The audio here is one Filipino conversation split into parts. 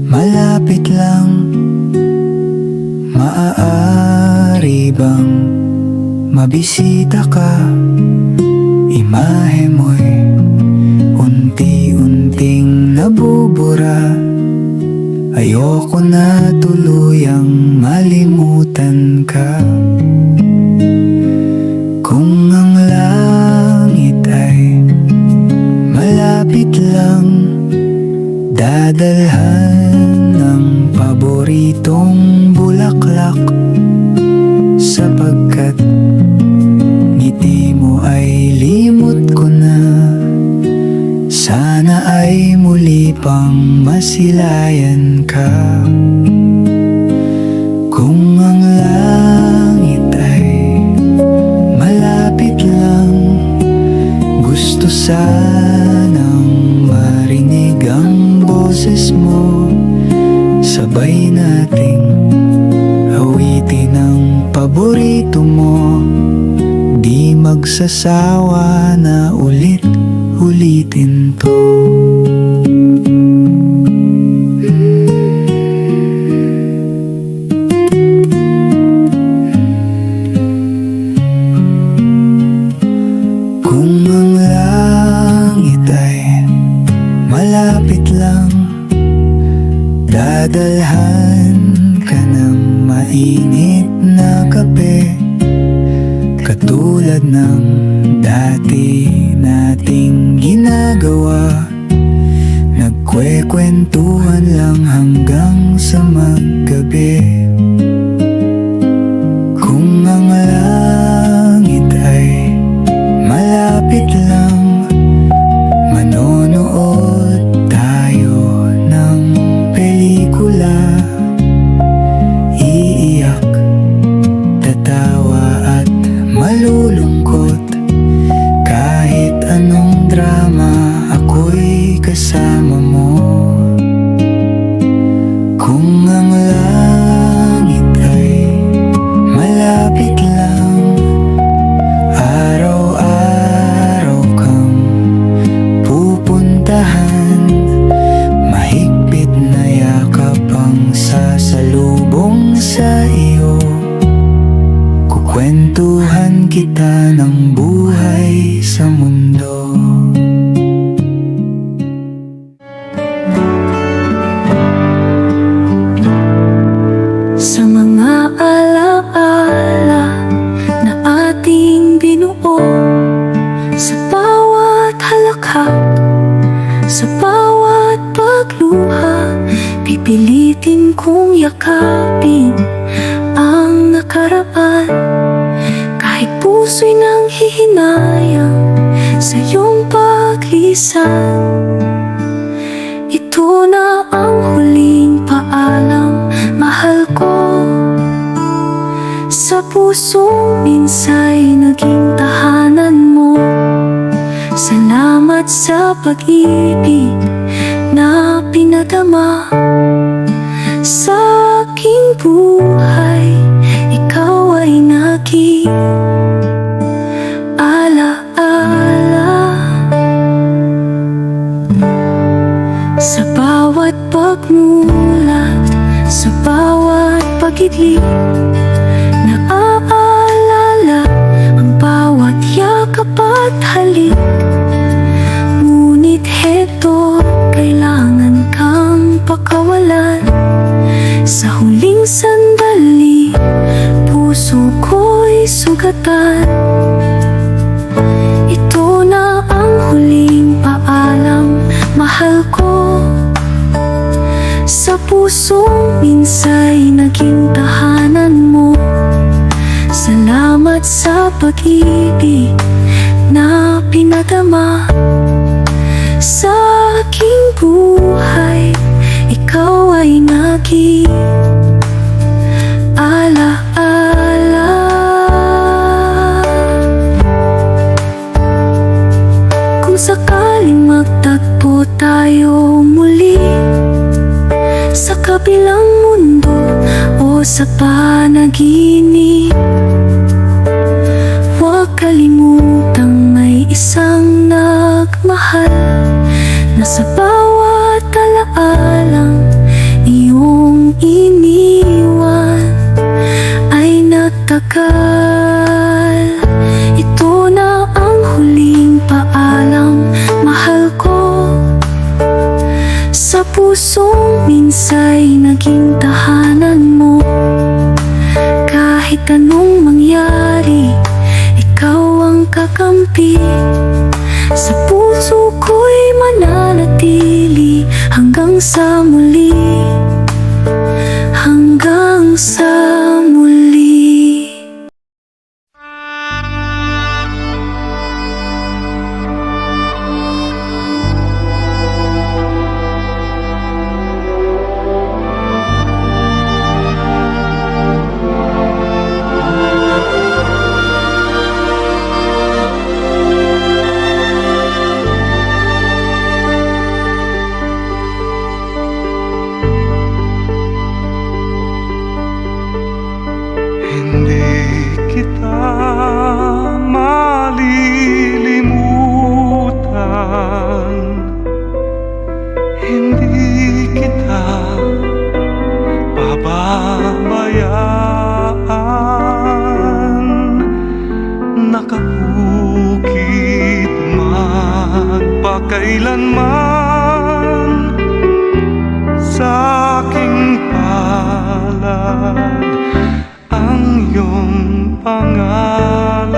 malapit lang. Maaari bang mabisita ka? Imahe mo'y unti-unting nabubura. Ayoko na tuluyang malimutan ka. Kung ang langit ay malapit lang, dadalhan ng paboritong bulaklak. Sapagkat ngiti mo ay limot ko na, sana ay muli pang masilayan ka. Kung ang langit ay malapit lang, gusto sanang marinig ang boses mo. Sabay nating awitin ang paborito mo, di magsasawa na ulit-ulitin to. Kung ang langit ay malapit lang, dadalhan ka ng mainit na kape. Katulad ng dati nating ginagawa, nagkwekwentuhan lang hanggang sa maggabi. Kung ang langit ay malapit lang, manonood tayo ng pelikula. Iiyak, tatawa at malulungkot. Kahit anong drama, ako'y kasama mo. Kung ang langit ay malapit lang, araw-araw kang pupuntahan. Mahigpit na yakap ang sasalubong sa iyo. Kukwentuhan kita ng buhay sa mundo. Sa mga alaala na ating binuo, sa bawat halakhak, sa bawat pagluha, pipilitin kong yakapin ang nakaraan. Kahit puso'y nang hihinayang sa iyong paglisan, ito na ang huling paalam, mahal ko. Sa pusong minsa'y naging tahanan mo. Salamat sa pag-ibig na pinadama sa aking buhay. Ikaw ay naging alaala. Sa bawat pagmulat, sa bawat pag-idlip, naaalala ang bawat yakap at halik. Ngunit heto, kailangan kang pakawalan. Sa huling sandali, puso ko'y sugatan. Ito na ang huling paalam, mahal ko. Sa pusong minsa'y naging tahanan mo. Salamat sa pag-ibig na pinadama sa aking buhay. Ikaw ay naging alaala. Kung sakaling magtagpo tayo muli sa kabilang mundo o sa panaginip, huwag kalimutang may isang nagmahal na sa bawat alaalang Minsa'y naging tahanan mo. Kahit anong mangyari, ikaw ang kakampi. Sa puso ko'y mananatili hanggang sa muli. Hanggang sa muli. Hindi kita malilimutan, hindi kita pababayaan. Nakabukit magpakailanman sa aking palad ang iyong pangalan.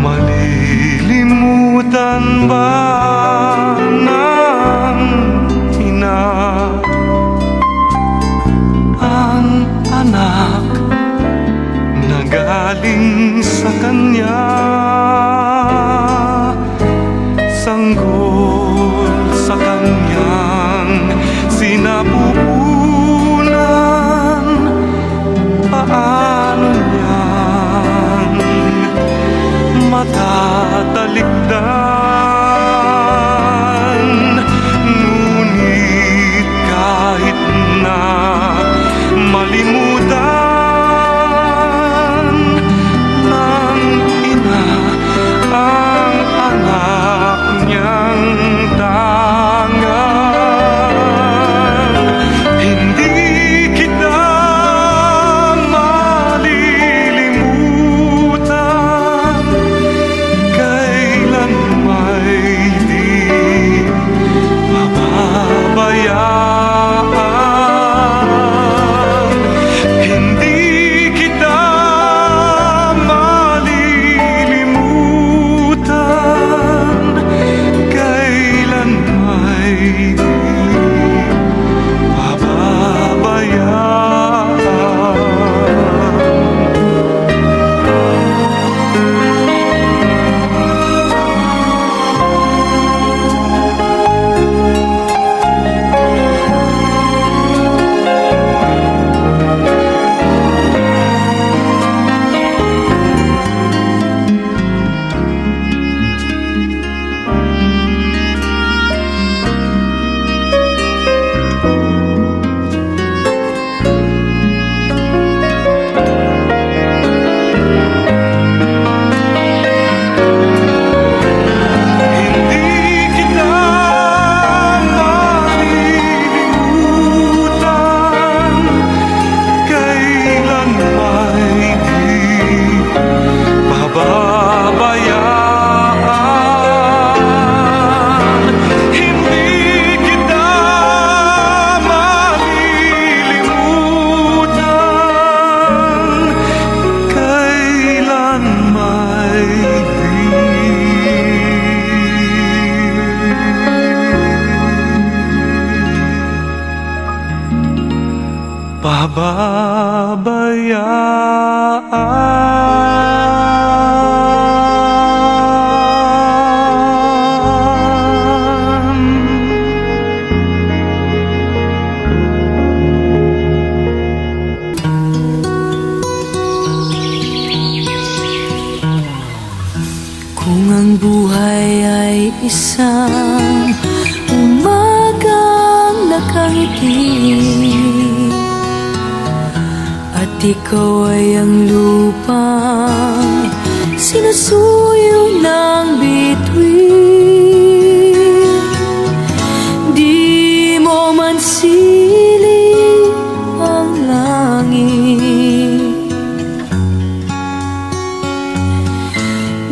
Malilimutan ba ng ina ang anak na galing sa kanya? Sanggol sa kanyang sinapupunan, paano niyan matatalikdan? Ngunit kahit na malimutan ng ina ang anak niyang tangan, hindi kita malilimutan. Kailan may di pababayaan. Hindi kita malilimutan. Kailan may di pababayaan. Hindi kita malilimutan. Kailan may di pababayaan. Hindi kita malilimutan. Kailan may di Kung ang buhay ay isang umagang nakangiti, at ikaw ay ang lupang sinusuyo ng bituin. Di mo man siling ang langit,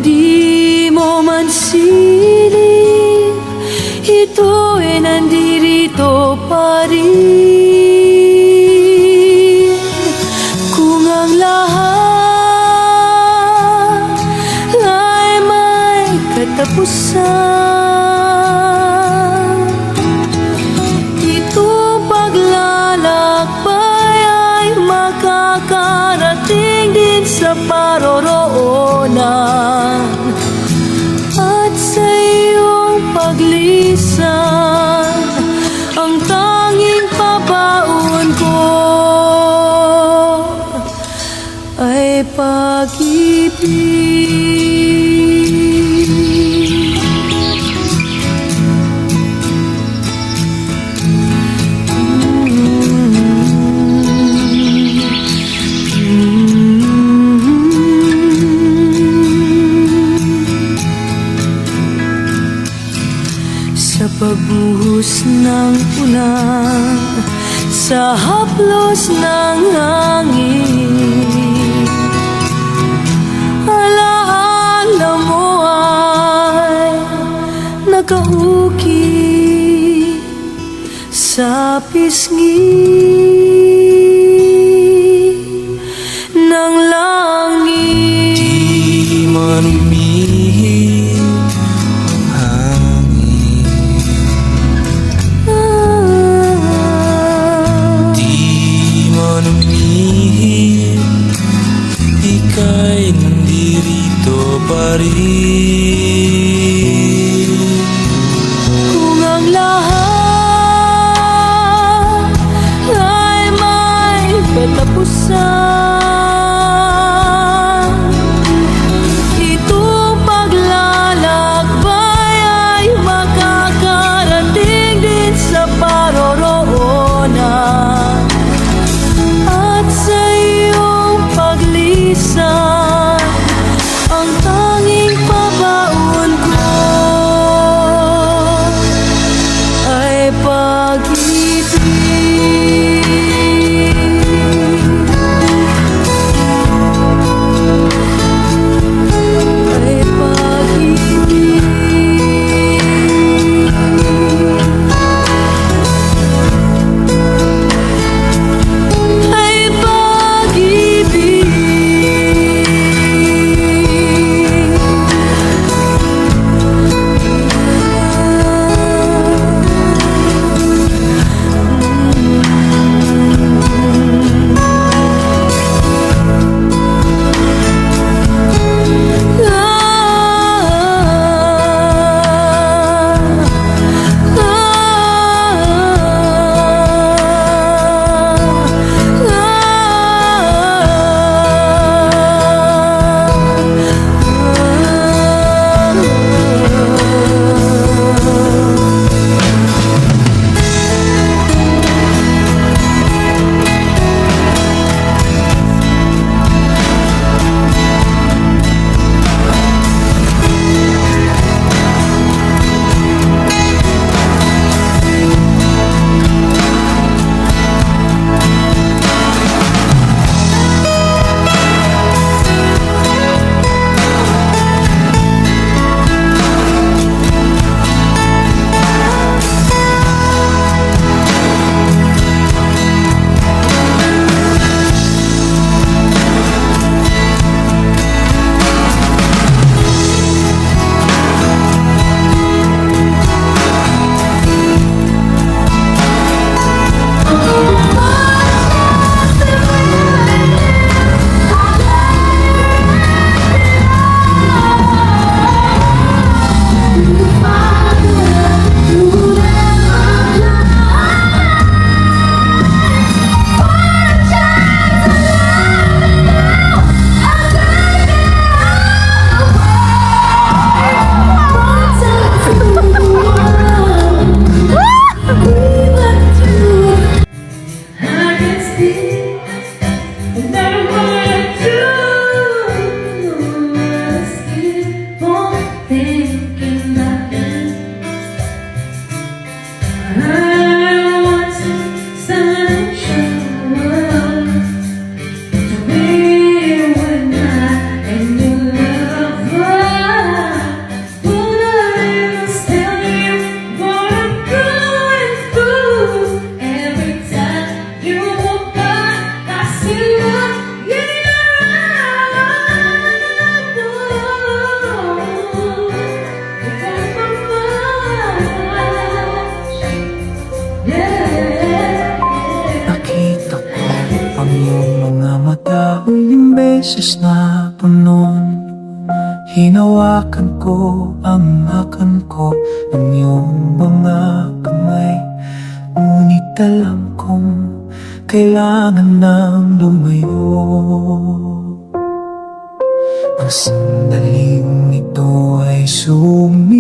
di mo man siling ito ay pa rin. Kung ang lahat ay may katapusan, itong paglalakbay ay makakarating din sa paroroonan. At sa iyong paglisan, ang tanging pabaon ko ay pag-ibig. Sa pagbuhos ng ulan, sa haplos ng hangin, alaala mo ay nakauki sa pisngi ng langit. Di man umihip ang hangin, di man umihip, ika'y nandirito pa rin. Kung ang lahat ay may katapusan, itong paglalakbay ay makakarating din sa paroroonan. At sa iyong paglisan, ang tanging pabaon ko ay pag-ibig. Ay pag-ibig. Ay Nakita ko ang iyong mga mata, huling beses na punon. Hinawakan ko ang hakan ko ng iyong mga kamay, ngunit alam kong kailangan nang lumayo. Ang sandaling ito ay sumisigaw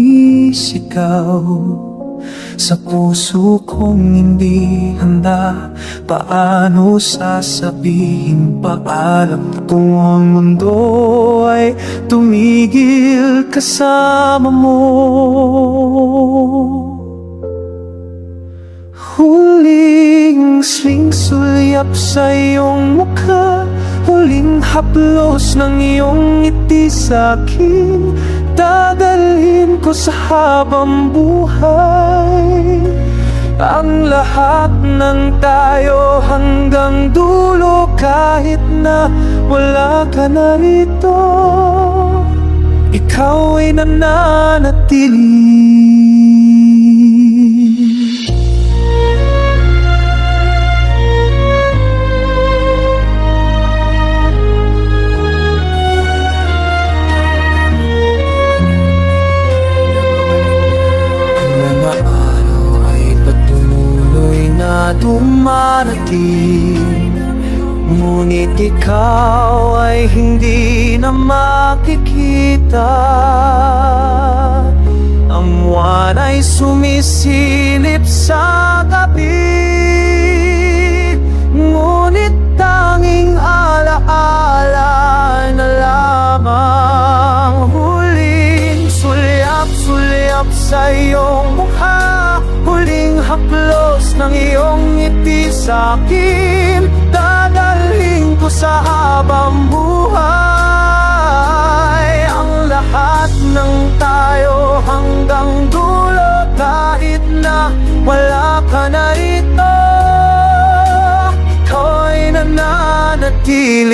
sa puso kong hindi handa. Paano sasabihin paalam kung ang mundo ay tumigil kasama mo? Huling sling-sulyap sa iyong mukha, huling haplos ng iyong ngiti sa'kin, dadalhin ko sa habang buhay. Ang lahat ng tayo hanggang dulo, kahit na wala ka na rito, ikaw ay nananatili. Dumarating, ngunit ikaw ay hindi na makikita. Ang buwan ay sumisilip sa gabi, ngunit tanging alaala na lamang. Huling sulyap-sulyap sa iyong mukha, huling haplos ng iyong ngiti sa'kin, dadalhin ko sa habang buhay. Ang lahat ng tayo hanggang dulo, kahit na wala ka na rito, ikaw ay nananatili.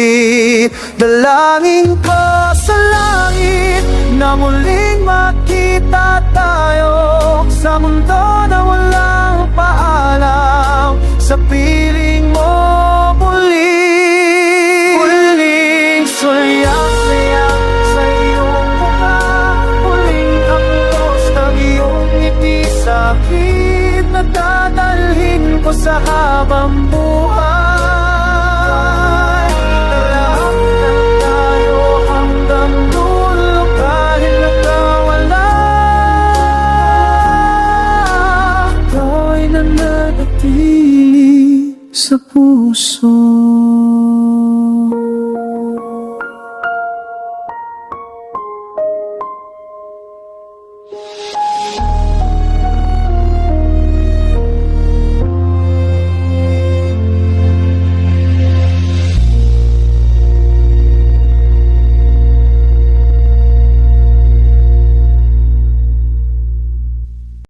Dalangin ko sa langit na muling makita tayo sa mundo na walang paalam, sa piling mo muli. Huling sulyap-sulyap sa iyong mukha, huling haplos ng iyong ngiti sa'kin, na dadalhin ko sa habang buhay. Lahat ng tayo hanggang dulo, kahit nakawala, ikaw ay nananatili sa puso.